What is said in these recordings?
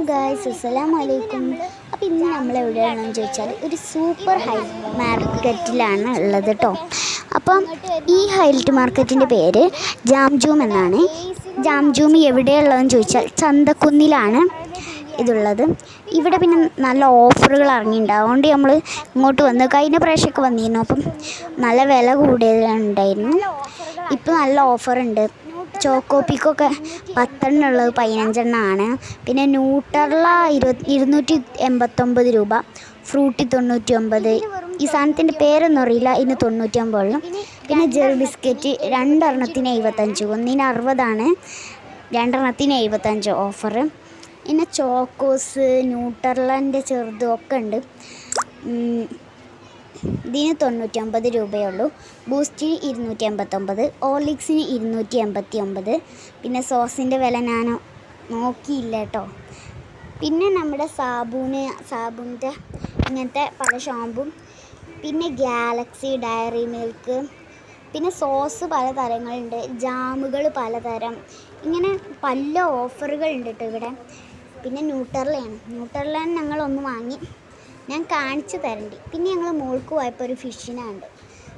Guys, അസ്സലാമു അലൈക്കും. അപ്പോൾ ഇന്ന് നമ്മൾ എവിടെയാണെന്ന് ചോദിച്ചാൽ ഒരു സൂപ്പർ ഹൈലൈറ്റ് മാർക്കറ്റിലാണ് ഉള്ളത് കേട്ടോ. അപ്പം ഈ ഹൈലൈറ്റ് മാർക്കറ്റിൻ്റെ പേര് ജാംജൂം എന്നാണ്. ജാംജൂം എവിടെയുള്ളതെന്ന് ചോദിച്ചാൽ ചന്തക്കുന്നിലാണ് ഇതുള്ളത്. ഇവിടെ പിന്നെ നല്ല ഓഫറുകൾ ഇറങ്ങിയിട്ടുണ്ടാവും. അതുകൊണ്ട് നമ്മൾ ഇങ്ങോട്ട് വന്ന് കഴിഞ്ഞ പ്രാവശ്യമൊക്കെ വന്നിരുന്നു. അപ്പം നല്ല വില കൂടുതലുണ്ടായിരുന്നു. ഇപ്പം നല്ല ഓഫറുണ്ട്. ചോക്കോപ്പിക്കൊക്കെ 10 ഉള്ളത് 15 പിന്നെ ന്യൂട്ടർല 289 രൂപ, ഫ്രൂട്ടി 99. ഈ സാധനത്തിൻ്റെ പേരൊന്നും അറിയില്ല. ഇതിന് 99. പിന്നെ ജെറി ബിസ്ക്കറ്റ് 2 75, ഒന്നിന് 60, 2 75 ഓഫർ. പിന്നെ ചോക്കോസ്, ന്യൂട്ടർലൻ്റെ ചെറുതും ഒക്കെ ഉണ്ട്. ഇതിന് 99 രൂപയേ ഉള്ളൂ. ബൂസ്റ്റിന് 289, ഓർലിക്സിന് 289. പിന്നെ സോസിൻ്റെ വില ഞാൻ നോക്കിയില്ല കേട്ടോ. പിന്നെ നമ്മുടെ സാബൂൻ്റെ ഇങ്ങനത്തെ പല ഷാമ്പും, പിന്നെ ഗാലക്സി, ഡയറി മിൽക്ക്, പിന്നെ സോസ് പലതരങ്ങളുണ്ട്, ജാമുകൾ പലതരം, ഇങ്ങനെ പല ഓഫറുകളുണ്ട് കേട്ടോ ഇവിടെ. പിന്നെ ന്യൂട്ടർലയാണ് ഞങ്ങളൊന്ന് വാങ്ങി, ഞാൻ കാണിച്ചു തരണ്ട്. പിന്നെ ഞങ്ങൾ മോൾക്ക് പോയപ്പോൾ ഒരു ഫിഷിനുണ്ട്.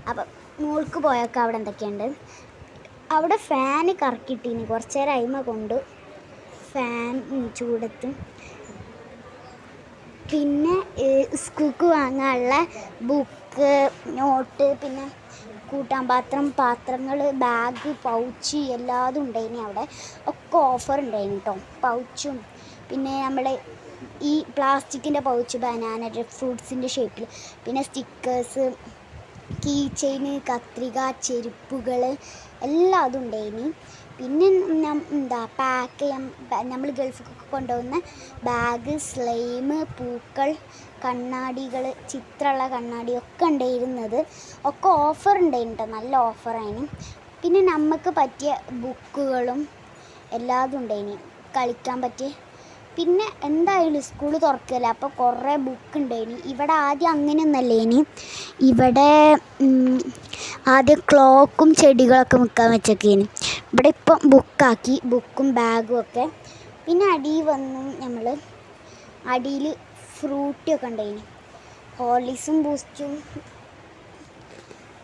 അപ്പം മോൾക്ക് പോയൊക്കെ അവിടെ എന്തൊക്കെയുണ്ട്. അവിടെ ഫാന് കറക്കിയിട്ടിന് കുറച്ച് നേരം അയിമ കൊണ്ട് ഫാൻ ചൂടത്തും. പിന്നെ സ്കൂൾക്ക് വാങ്ങാനുള്ള ബുക്ക്, നോട്ട്, പിന്നെ കൂട്ടാൻ പാത്രങ്ങൾ, ബാഗ്, പൗച്ച് എല്ലാതും ഉണ്ടായിനി. അവിടെ ഒക്കെ ഓഫർ ഉണ്ടായിന് കേട്ടോ. പൗച്ചും പിന്നെ നമ്മുടെ ഈ പ്ലാസ്റ്റിക്കിൻ്റെ പൗച്ച്, ബനാന, ഫ്രൂട്ട്സിൻ്റെ ഷേപ്പിൽ, പിന്നെ സ്റ്റിക്കേഴ്സ്, കീ ചെയിൻ, കത്രിക, ചെരുപ്പുകൾ എല്ലാം അതും ഉണ്ടായിനി. പിന്നെ പാക്ക് ചെയ്യാൻ നമ്മൾ ഗൾഫിലൊക്കെ കൊണ്ടുപോകുന്ന ബാഗ്, സ്ലൈം, പൂക്കൾ, കണ്ണാടികൾ, ചിത്രമുള്ള കണ്ണാടി ഒക്കെ ഉണ്ടായിരുന്നത്. ഒക്കെ ഓഫർ ഉണ്ടായിരുന്നു, നല്ല ഓഫറായിന്. പിന്നെ നമുക്ക് പറ്റിയ ബുക്കുകളും എല്ലാതും ഉണ്ടായിനി, കളിക്കാൻ പറ്റിയ. പിന്നെ എന്തായാലും സ്കൂൾ തുറക്കില്ല, അപ്പോൾ കുറേ ബുക്ക് ഉണ്ടായിനി. ഇവിടെ ആദ്യം അങ്ങനെയൊന്നല്ലേനി. ഇവിടെ ആദ്യം ക്ലോക്കും ചെടികളൊക്കെ വിൽക്കാൻ വെച്ചൊക്കെയാണ്. ഇവിടെ ഇപ്പം ബുക്കാക്കി, ബുക്കും ബാഗും ഒക്കെ. പിന്നെ അടിയിൽ വന്നു നമ്മൾ, അടിയിൽ ഫ്രൂട്ടിയൊക്കെ ഉണ്ടായിനി, ഹോർലിക്സും ബൂസ്റ്റും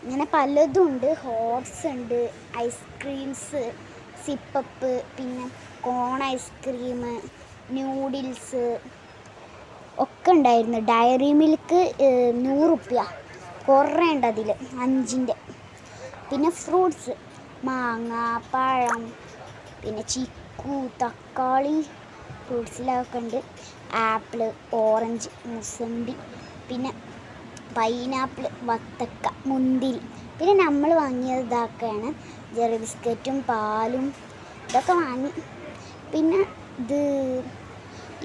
ഇങ്ങനെ പലതും ഉണ്ട്. ഹോട്ട്സ് ഉണ്ട്, ഐസ്ക്രീംസ്, സിപ്പപ്പ്, പിന്നെ കോൺ ഐസ്ക്രീം, ന്യൂഡിൽസ് ഒക്കെ ഉണ്ടായിരുന്നു. ഡയറി മിൽക്ക് 100 രൂപ, കുറേ ഉണ്ട് അതിൽ 5. പിന്നെ ഫ്രൂട്ട്സ്, മാങ്ങ, പഴം, പിന്നെ ചിക്കു, തക്കാളി, ഫ്രൂട്ട്സിലൊക്കെ ഉണ്ട്. ആപ്പിൾ, ഓറഞ്ച്, മുസമ്പി, പിന്നെ പൈനാപ്പിൾ, വത്തക്ക, മുന്തിരി. പിന്നെ നമ്മൾ വാങ്ങിയത് ഇതൊക്കെയാണ്, ജെറി ബിസ്ക്കറ്റും പാലും ഇതൊക്കെ വാങ്ങി. പിന്നെ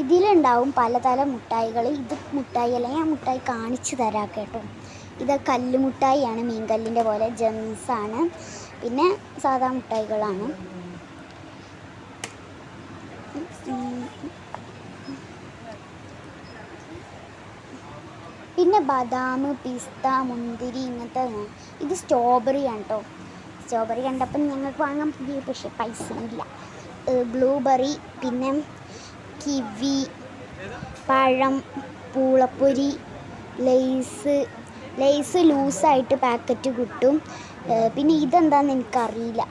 ഇതിലുണ്ടാവും പലതരം മുട്ടായികൾ. ഇത് മുട്ടായി അല്ല, ഞാൻ മുട്ടായി കാണിച്ചു തരാം കേട്ടോ. ഇത് കല്ല് മുട്ടായിയാണ്, മീൻകല്ലിൻ്റെ പോലെ, ജെംസാണ്. പിന്നെ സാധാ മുട്ടായികളാണ്. പിന്നെ ബദാം, പിസ്ത, മുന്തിരി ഇങ്ങനത്തെ. ഇത് സ്ട്രോബെറിയാണ് കേട്ടോ. സ്ട്രോബെറി കണ്ടപ്പം ഞങ്ങൾക്ക് വാങ്ങാൻ പുതിയ, പക്ഷേ പൈസ ഇല്ല. ബ്ലൂബെറി, പിന്നെ കിവി, പഴം, പൂളപ്പൊരി, ലേസ് ലൂസായിട്ട് പാക്കറ്റ് കിട്ടും. പിന്നെ ഇതെന്താണെന്ന് എനിക്കറിയില്ല.